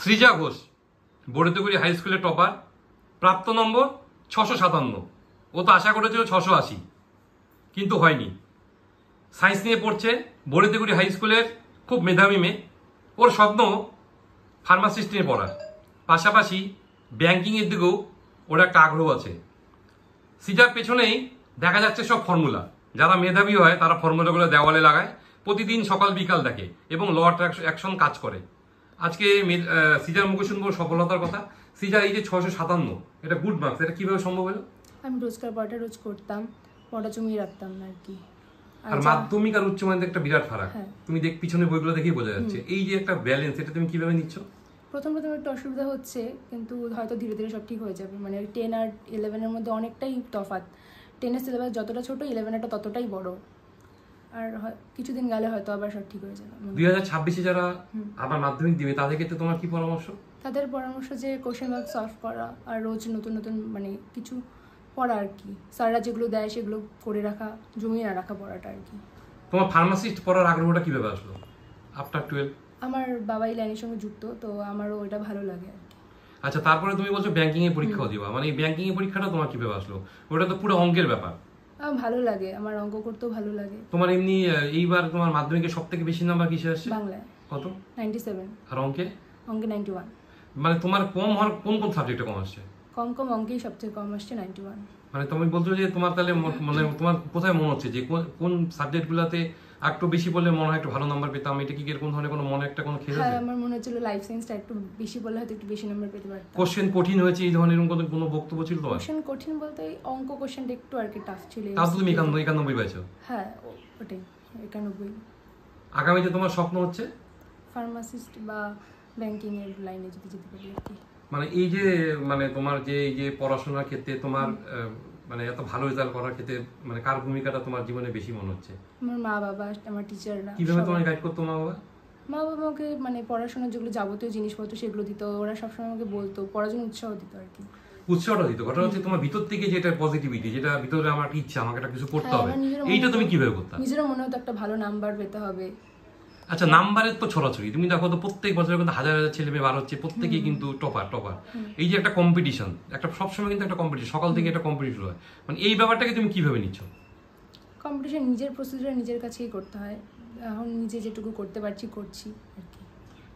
Srija Ghosh বড়িতগুড়ি high স্কুলের topper, প্রাপ্ত নম্বর 657। ও তো আশা করেছিল 680, কিন্তু হয়নি। সায়েন্স নিয়ে পড়ছে, বড়িতগুড়ি হাই স্কুলের খুব মেধাবী মেয়ে। ওর স্বপ্ন ফার্মাসিস্ট নিয়ে পড়ার, পাশাপাশি ব্যাংকিংয়ের দিকেও ওর একটা আগ্রহ আছে। সৃজার পেছনেই দেখা যাচ্ছে সব ফর্মুলা। যারা মেধাবী হয় তারা ফর্মুলাগুলো দেওয়ালে লাগায়, প্রতিদিন সকাল বিকাল দেখে এবং ল অ্যাকশন কাজ করে। আজকে সৃজার মুখে শুনবো সফলতার কথা। সৃজা, এই যে 657, এটা গুড মার্কস, এটা কিভাবে সম্ভব হলো? আমি রোজকার পড়াটা রোজ করতাম, পড়া জমিয়ে রাখতাম না আর কি। আর মাধ্যমিক আর উচ্চ মাধ্যমিক একটা বিরাট ফারাক। তুমি পিছনে বইগুলো দেখেই বোঝা যাচ্ছে। এই যে একটা ব্যালেন্স, এটা তুমি কিভাবে নিচ্ছ? প্রথম একটু অসুবিধা হচ্ছে, কিন্তু হয়তো ধীরে ধীরে সব ঠিক হয়ে যাবে। মানে 10 আর 11-এর মধ্যে অনেকটাই তফাৎ। 10-এর সিলেবাস যতটা ছোট, 11-এটা ততটাই বড়। আর কিছুদিন গেলে হয়তো আবার সব ঠিক হয়ে যাবে। 2026-এ যারা আবার মাধ্যমিক দিবে তাদের ক্ষেত্রে তোমার কি পরামর্শ? তাদের পরামর্শ যে কোশ্চেন ব্যাংক সলভ করা আর রোজ নতুন নতুন মানে কিছু পড়া আর কি। স্যাররা যেগুলো দেয় সেগুলো করে রাখা, জমিয়ে না রাখা পড়াটা আর কি। তোমার ফার্মাসিস্ট পড়ার আগ্রহটা কিভাবে আসলো আফটার 12? আমার বাবা এই লাইনের সঙ্গে যুক্ত, তো আমারও ওইটা ভালো লাগে আর কি। আচ্ছা, তারপরে তুমি বলছো ব্যাংকিং এর পরীক্ষাও দিবা, মানে এই ব্যাংকিং এর পরীক্ষাটা তোমার কিভাবে আসলো? ওটা তো পুরো অঙ্কের ব্যাপার। ভালো লাগে, আমার অঙ্ক করতেও ভালো লাগে। তোমার এমনি এইবার তোমার মাধ্যমিকে সবথেকে বেশি নাম্বার কিসে আসছে? বাংলায়। কত? 97। আর অঙ্কে? অঙ্কে 91। মানে তোমার কম হওয়ার কোন কোন সাবজেক্টে কম আসছে? কম অঙ্কেই সবচেয়ে কম আসছে, 91। মানে তুমি বলছো যে তোমার তাহলে মানে তোমার কোথায় মনে হচ্ছে যে কোন সাবজেক্টগুলোতে একটু বেশি বললে মনে হয় একটু ভালো নাম্বার পেতাম? এটা কি এরকম ধরনের কোনো মনে একটা কোনো খেল আছে? হ্যাঁ, আমার মনে হচ্ছিল লাইফ সায়েন্সটা একটু বেশি বললে হয়তো একটু বেশি নাম্বার পেতে পারতাম। কোশ্চেন কঠিন হয়েছে এই ধরনের কোনো বক্তব্য ছিল তোমার? কোশ্চেন কঠিন বলতে অঙ্ক কোশ্চেনটা একটু আর কি টাফ ছিল। তাও তুমি 91 পাইছো? হ্যাঁ, ওটাই 91। আগামীতে তোমার স্বপ্ন হচ্ছে ফার্মাসিস্ট বা ব্যাংকিং এর লাইনে যদি যেতে পারি আর কি। মানে এই যে মানে তোমার যে এই যে পড়াশোনার ক্ষেত্রে তোমার মানে এত ভালো রেজাল্ট করার ক্ষেত্রে মানে কার ভূমিকাটা তোমার জীবনে বেশি মনে হচ্ছে? আমার মা বাবা, আমার টিচাররা। কিভাবে তোমায় গাইড করতো মা বাবা? মা বাবা আমাকে মানে পড়াশোনার যেগুলো যাবতীয় জিনিসপত্র সেগুলো দিত। ওরা সবসময় আমাকে বলতো, পড়ার জন্য উৎসাহ দিত আর কি। উৎসাহটা দিত। ঘটনা হচ্ছে তোমার ভিতর থেকে যেটা পজিটিভিটি, যেটা ভিতরে আমার ইচ্ছা, আমাকে একটা কিছু করতে হবে, এইটা তুমি কিভাবে করতে? নিজেরও মনে হতো একটা ভালো নাম্বার পেতে হবে। আচ্ছা, নাম্বারের তো ছড়াছড়ি, তুমি দেখো তো প্রত্যেক বছর কিন্তু হাজার হাজার ছেলে মেয়ে বার হচ্ছে, প্রত্যেকেই কিন্তু টপার। এই যে একটা কম্পিটিশন, একটা সবসময় কিন্তু একটা কম্পিটিশন, সকাল থেকে একটা কম্পিটিশন হয়, মানে এই ব্যাপারটাকে তুমি কিভাবে নিচ্ছ? কম্পিটিশন নিজের প্রস্তুতিটা নিজের কাছেই করতে হয়। এখন নিজে যেটুকু করতে পারছি করছি আর কি।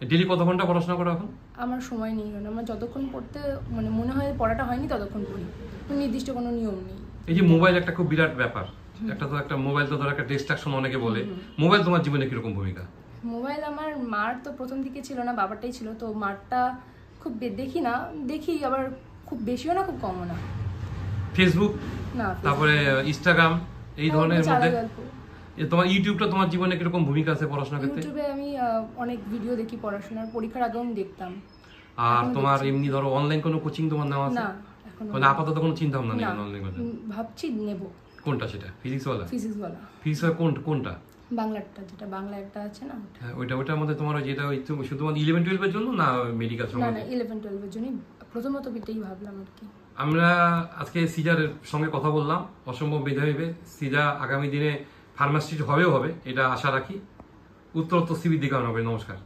ডেলি কত ঘন্টা পড়াশোনা করো এখন? আমার সময় নেই, কারণ আমার যতক্ষণ পড়তে মানে মনে হয় পড়াটা হয়নি ততক্ষণ পড়ি, নির্দিষ্ট কোনো নিয়ম নেই। এই যে মোবাইল একটা খুব বিরাট ব্যাপার, একটা মোবাইল তো ধর একটা ডিস্ট্রাকশন অনেকে বলে। মোবাইল তোমার জীবনে কিরকম ভূমিকা? মোবাইল আমার মার তো প্রথম দিকে ছিল না, বাবারটাই ছিল। তো মারটা খুব দেখি না, দেখি আবার খুব বেশিও না খুব কমও না। ফেসবুক না, তারপরে ইনস্টাগ্রাম, এই ধরনের মধ্যে তোমার ইউটিউবটা তোমার জীবনে কিরকম ভূমিকা আছে পড়াশোনার ক্ষেত্রে? ইউটিউবে আমি অনেক ভিডিও দেখি পড়াশোনার, পরীক্ষার আগেও আমি দেখতাম। আর তোমার এমনি ধরো অনলাইন কোনো কোচিং তোমার নেওয়া আছে? না, এখন মানে আপাতত কোনো চিন্তা ভাবনা নেই অনলাইন কোচিং? ভাবছি নেব। কোনটা সেটা? ফিজিক্সওয়ালা? ফিজিক্সওয়ালা। ফিজিক্সওয়ালা কোনটা? বাংলাটা, যেটা বাংলা একটা আছে না। হ্যাঁ, ওইটার মধ্যে তোমার যেটা শুধুমাত্র 11-12 এর জন্য না মেডিকেল না, 11-12 এর জন্যই প্রথমত বিটেই ভাবলাম আর কি। আমরা আজকে সৃজার সঙ্গে কথা বললাম, অসম্ভব মেধাবী। সৃজা আগামী দিনে ফার্মাসিস্ট হবে, এটা আশা রাখি। উত্তরোত্তর সিবির দিকে আমরা। নমস্কার।